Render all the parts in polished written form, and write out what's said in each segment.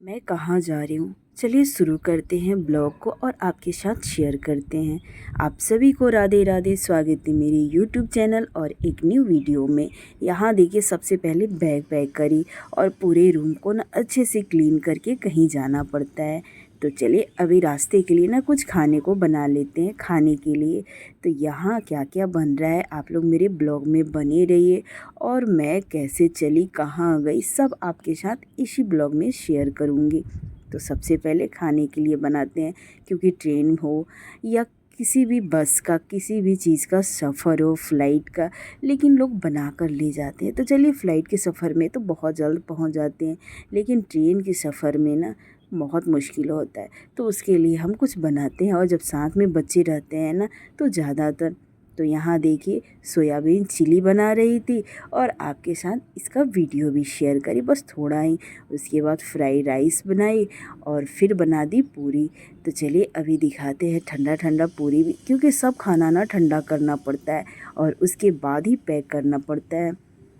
मैं कहाँ जा रही हूँ? चलिए शुरू करते हैं ब्लॉग को और आपके साथ शेयर करते हैं। आप सभी को राधे राधे, स्वागत है मेरे यूट्यूब चैनल और एक न्यू वीडियो में। यहाँ देखिए, सबसे पहले बैग पैक करी और पूरे रूम को ना अच्छे से क्लीन करके कहीं जाना पड़ता है। तो चलिए अभी रास्ते के लिए ना कुछ खाने को बना लेते हैं खाने के लिए। तो यहाँ क्या क्या बन रहा है आप लोग मेरे ब्लॉग में बने रहिए, और मैं कैसे चली, कहाँ गई, सब आपके साथ इसी ब्लॉग में शेयर करूँगी। तो सबसे पहले खाने के लिए बनाते हैं, क्योंकि ट्रेन हो या किसी भी बस का, किसी भी चीज़ का सफ़र हो, फ़्लाइट का, लेकिन लोग बना कर ले जाते हैं। तो चलिए, फ़्लाइट के सफ़र में तो बहुत जल्द पहुंच जाते हैं, लेकिन ट्रेन के सफ़र में ना बहुत मुश्किल होता है। तो उसके लिए हम कुछ बनाते हैं, और जब साथ में बच्चे रहते हैं ना तो ज़्यादातर। तो यहाँ देखिए, सोयाबीन चिली बना रही थी और आपके साथ इसका वीडियो भी शेयर करी, बस थोड़ा ही। उसके बाद फ्राई राइस बनाई और फिर बना दी पूरी। तो चलिए अभी दिखाते हैं ठंडा ठंडा पूरी भी, क्योंकि सब खाना ना ठंडा करना पड़ता है और उसके बाद ही पैक करना पड़ता है।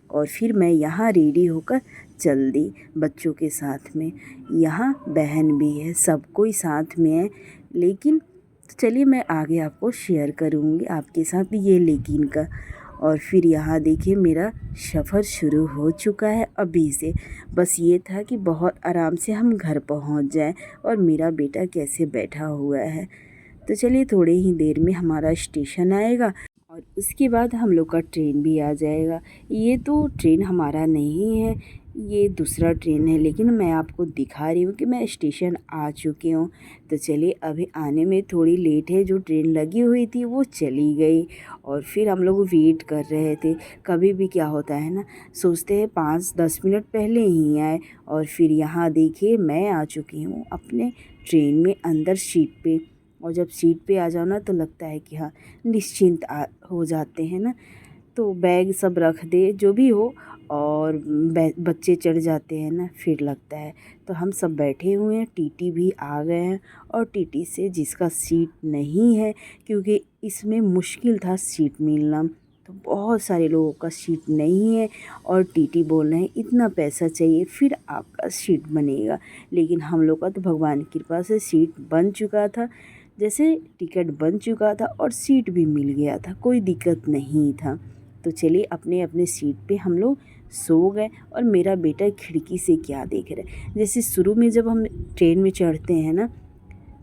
और फिर मैं यहाँ रेडी होकर चल दी बच्चों के साथ में। यहाँ बहन भी है, सब कोई साथ में है, लेकिन चलिए मैं आगे आपको शेयर करूँगी आपके साथ ये लेकिन का। और फिर यहाँ देखिए, मेरा सफ़र शुरू हो चुका है अभी से। बस ये था कि बहुत आराम से हम घर पहुँच जाएं, और मेरा बेटा कैसे बैठा हुआ है। तो चलिए, थोड़े ही देर में हमारा स्टेशन आएगा और उसके बाद हम लोग का ट्रेन भी आ जाएगा। ये तो ट्रेन हमारा नहीं है, ये दूसरा ट्रेन है, लेकिन मैं आपको दिखा रही हूँ कि मैं स्टेशन आ चुकी हूँ। तो चलिए, अभी आने में थोड़ी लेट है, जो ट्रेन लगी हुई थी वो चली गई और फिर हम लोग वेट कर रहे थे। कभी भी क्या होता है ना, सोचते हैं 5-10 मिनट पहले ही आए, और फिर यहाँ देखिए मैं आ चुकी हूँ अपने ट्रेन में अंदर सीट पे। और जब सीट पे आ जाओ ना तो लगता है कि हाँ, निश्चिंत हो जाते हैं ना। तो बैग सब रख दे जो भी हो, और बच्चे चढ़ जाते हैं ना, फिर लगता है। तो हम सब बैठे हुए हैं, टीटी भी आ गए हैं, और टीटी से जिसका सीट नहीं है, क्योंकि इसमें मुश्किल था सीट मिलना, तो बहुत सारे लोगों का सीट नहीं है, और टीटी बोल रहे हैं इतना पैसा चाहिए फिर आपका सीट बनेगा। लेकिन हम लोग का तो भगवान की कृपा से सीट बन चुका था, जैसे टिकट बन चुका था और सीट भी मिल गया था, कोई दिक्कत नहीं था। तो चलिए, अपने अपने सीट पे हम लोग सो गए, और मेरा बेटा खिड़की से क्या देख रहा है। जैसे शुरू में जब हम ट्रेन में चढ़ते हैं ना,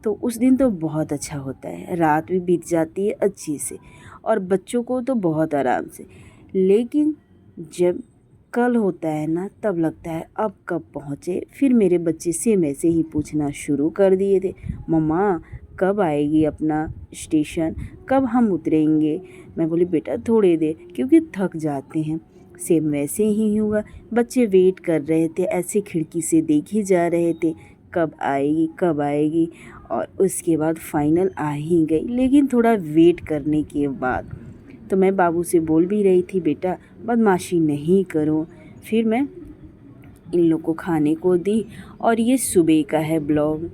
तो उस दिन तो बहुत अच्छा होता है, रात भी बीत जाती है अच्छी से, और बच्चों को तो बहुत आराम से। लेकिन जब कल होता है ना, तब लगता है अब कब पहुँचे। फिर मेरे बच्चे सेम ऐसे ही पूछना शुरू कर दिए थे, मम्मा कब आएगी अपना स्टेशन, कब हम उतरेंगे। मैं बोली बेटा थोड़ी देर, क्योंकि थक जाते हैं। सेम वैसे ही हुआ, बच्चे वेट कर रहे थे, ऐसे खिड़की से देखे जा रहे थे कब आएगी कब आएगी। और उसके बाद फाइनल आ ही गई, लेकिन थोड़ा वेट करने के बाद। तो मैं बाबू से बोल भी रही थी, बेटा बदमाशी नहीं करो। फिर मैं इन लोग को खाने को दी। और ये सुबह का है ब्लॉग,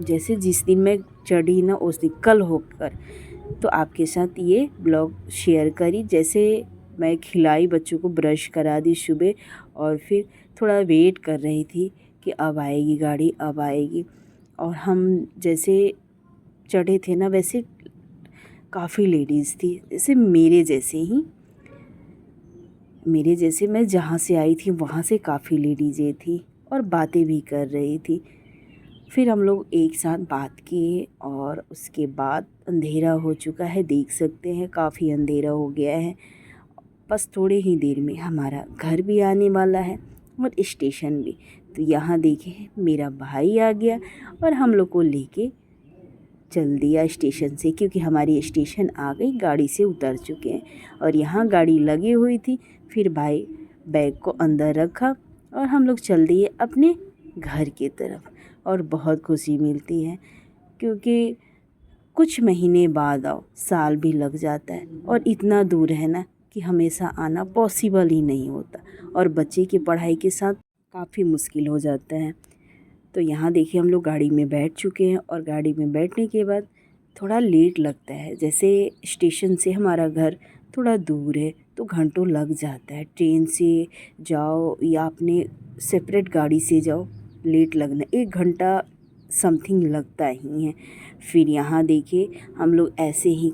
जैसे जिस दिन मैं चढ़ी ना उस दिन कल होकर, तो आपके साथ ये ब्लॉग शेयर करी। जैसे मैं खिलाई बच्चों को, ब्रश करा दी सुबह, और फिर थोड़ा वेट कर रही थी कि अब आएगी गाड़ी, अब आएगी। और हम जैसे चढ़े थे ना, वैसे काफ़ी लेडीज़ थी, जैसे मेरे जैसे मैं जहाँ से आई थी वहाँ से काफ़ी लेडीज़ें थी, और बातें भी कर रही थी। फिर हम लोग एक साथ बात किए, और उसके बाद अंधेरा हो चुका है, देख सकते हैं काफ़ी अंधेरा हो गया है। बस थोड़े ही देर में हमारा घर भी आने वाला है, और स्टेशन भी। तो यहाँ देखिए, मेरा भाई आ गया और हम लोग को लेके चल दिया स्टेशन से, क्योंकि हमारी स्टेशन आ गई, गाड़ी से उतर चुके हैं। और यहाँ गाड़ी लगी हुई थी। फिर भाई बैग को अंदर रखा और हम लोग चल दिए अपने घर की तरफ। और बहुत खुशी मिलती है, क्योंकि कुछ महीने बाद आओ, साल भी लग जाता है, और इतना दूर है ना कि हमेशा आना पॉसिबल ही नहीं होता, और बच्चे की पढ़ाई के साथ काफ़ी मुश्किल हो जाता है। तो यहाँ देखिए, हम लोग गाड़ी में बैठ चुके हैं, और गाड़ी में बैठने के बाद थोड़ा लेट लगता है। जैसे स्टेशन से हमारा घर थोड़ा दूर है, तो घंटों लग जाता है। ट्रेन से जाओ या अपने सेपरेट गाड़ी से जाओ, लेट लगना, 1 घंटा समथिंग लगता ही है। फिर यहाँ देखिए हम लोग ऐसे ही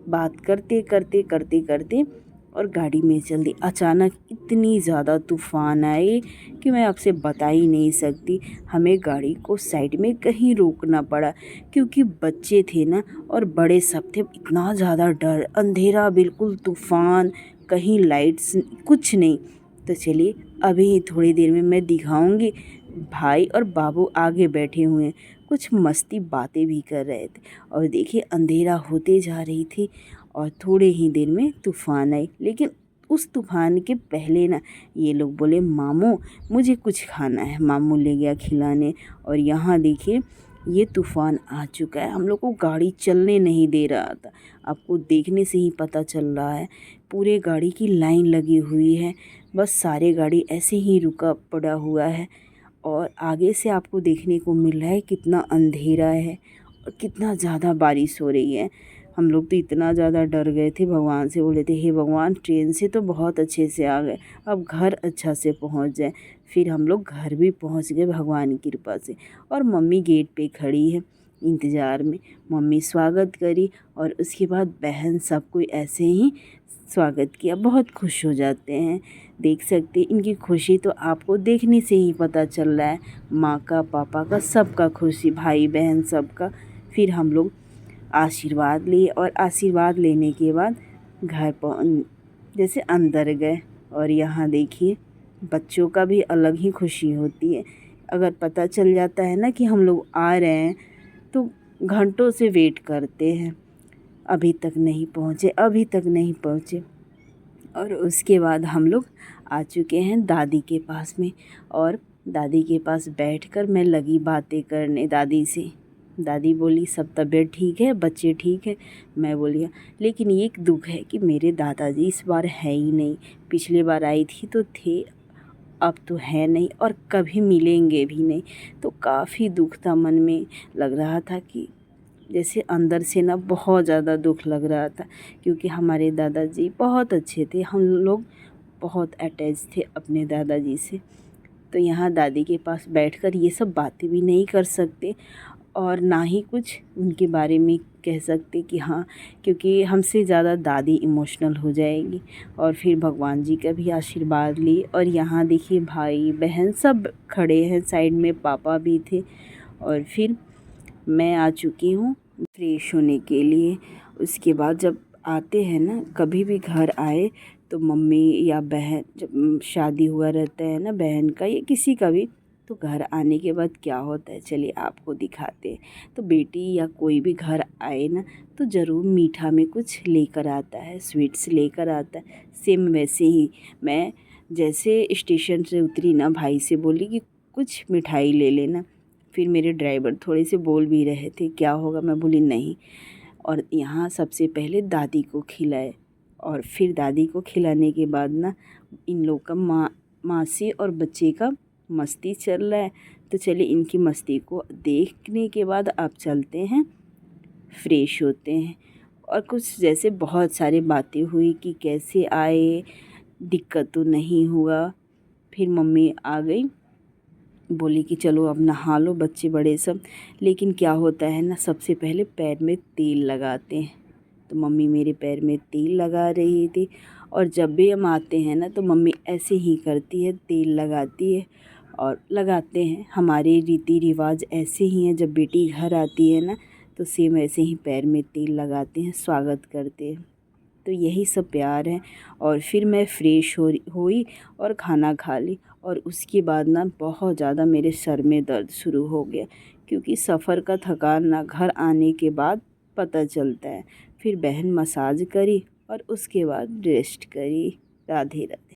बात करते और गाड़ी में चल दी। अचानक इतनी ज़्यादा तूफ़ान आए कि मैं आपसे बता ही नहीं सकती। हमें गाड़ी को साइड में कहीं रोकना पड़ा क्योंकि बच्चे थे ना और बड़े सब थे। इतना ज़्यादा डर, अंधेरा बिल्कुल, तूफ़ान, कहीं लाइट्स कुछ नहीं। तो चलिए अभी थोड़ी देर में मैं दिखाऊंगी। भाई और बाबू आगे बैठे हुए हैं, कुछ मस्ती बातें भी कर रहे थे। और देखिए अंधेरा होते जा रही थी और थोड़े ही देर में तूफ़ान आई। लेकिन उस तूफ़ान के पहले ना ये लोग बोले मामू मुझे कुछ खाना है। मामू ले गया खिलाने। और यहाँ देखिए ये तूफ़ान आ चुका है, हम लोग को गाड़ी चलने नहीं दे रहा था। आपको देखने से ही पता चल रहा है, पूरे गाड़ी की लाइन लगी हुई है, बस सारे गाड़ी ऐसे ही रुका पड़ा हुआ है। और आगे से आपको देखने को मिल रहा है कितना अंधेरा है और कितना ज़्यादा बारिश हो रही है। हम लोग तो इतना ज़्यादा डर गए थे, भगवान से बोले थे हे भगवान ट्रेन से तो बहुत अच्छे से आ गए, अब घर अच्छा से पहुंच जाए। फिर हम लोग घर भी पहुंच गए भगवान की कृपा से। और मम्मी गेट पे खड़ी है इंतज़ार में। मम्मी स्वागत करी और उसके बाद बहन सब कोई ऐसे ही स्वागत किया। बहुत खुश हो जाते हैं, देख सकते इनकी खुशी तो आपको देखने से ही पता चल रहा है, माँ का, पापा का, सबका खुशी, भाई बहन सबका। फिर हम लोग आशीर्वाद लिए और आशीर्वाद लेने के बाद घर जैसे अंदर गए। और यहाँ देखिए बच्चों का भी अलग ही खुशी होती है। अगर पता चल जाता है ना कि हम लोग आ रहे हैं तो घंटों से वेट करते हैं, अभी तक नहीं पहुँचे, अभी तक नहीं पहुँचे। और उसके बाद हम लोग आ चुके हैं दादी के पास में। और दादी के पास बैठकर मैं लगी बातें करने दादी से। दादी बोली सब तबीयत ठीक है, बच्चे ठीक है। मैं बोली लेकिन एक दुख है कि मेरे दादाजी इस बार है ही नहीं। पिछली बार आई थी तो थे, अब तो है नहीं और कभी मिलेंगे भी नहीं। तो काफ़ी दुख था मन में, लग रहा था कि जैसे अंदर से ना बहुत ज़्यादा दुख लग रहा था क्योंकि हमारे दादाजी बहुत अच्छे थे, हम लोग बहुत अटैच थे अपने दादाजी से। तो यहाँ दादी के पास बैठकर ये सब बातें भी नहीं कर सकते और ना ही कुछ उनके बारे में कह सकते कि हाँ, क्योंकि हमसे ज़्यादा दादी इमोशनल हो जाएगी। और फिर भगवान जी का भी आशीर्वाद ली। और यहाँ देखिए भाई बहन सब खड़े हैं, साइड में पापा भी थे। और फिर मैं आ चुकी हूँ फ्रेश होने के लिए। उसके बाद जब आते हैं ना, कभी भी घर आए तो मम्मी या बहन, जब शादी हुआ रहता है ना बहन का या किसी का भी, तो घर आने के बाद क्या होता है चलिए आपको दिखाते हैं। तो बेटी या कोई भी घर आए ना तो ज़रूर मीठा में कुछ लेकर आता है, स्वीट्स लेकर आता है। सेम वैसे ही मैं जैसे स्टेशन से उतरी ना, भाई से बोली कि कुछ मिठाई ले लेना। फिर मेरे ड्राइवर थोड़े से बोल भी रहे थे क्या होगा, मैं बोली नहीं। और यहाँ सबसे पहले दादी को खिलाए और फिर दादी को खिलाने के बाद ना इन लोग का मासी और बच्चे का मस्ती चल रहा है। तो चलिए इनकी मस्ती को देखने के बाद आप चलते हैं, फ्रेश होते हैं। और कुछ जैसे बहुत सारी बातें हुई कि कैसे आए, दिक्कत तो नहीं हुआ। फिर मम्मी आ गई, बोली कि चलो अब नहा लो बच्चे बड़े सब। लेकिन क्या होता है ना, सबसे पहले पैर में तेल लगाते हैं। तो मम्मी मेरे पैर में तेल लगा रही थी। और जब भी हम आते हैं ना तो मम्मी ऐसे ही करती है, तेल लगाती है और लगाते हैं। हमारे रीति रिवाज ऐसे ही हैं, जब बेटी घर आती है ना तो सेम ऐसे ही पैर में तेल लगाते हैं, स्वागत करते हैं। तो यही सब प्यार है। और फिर मैं फ़्रेश हुई और खाना खा ली। और उसके बाद ना बहुत ज़्यादा मेरे सर में दर्द शुरू हो गया क्योंकि सफ़र का थकान ना घर आने के बाद पता चलता है। फिर बहन मसाज करी और उसके बाद रेस्ट करी। राधे राधे।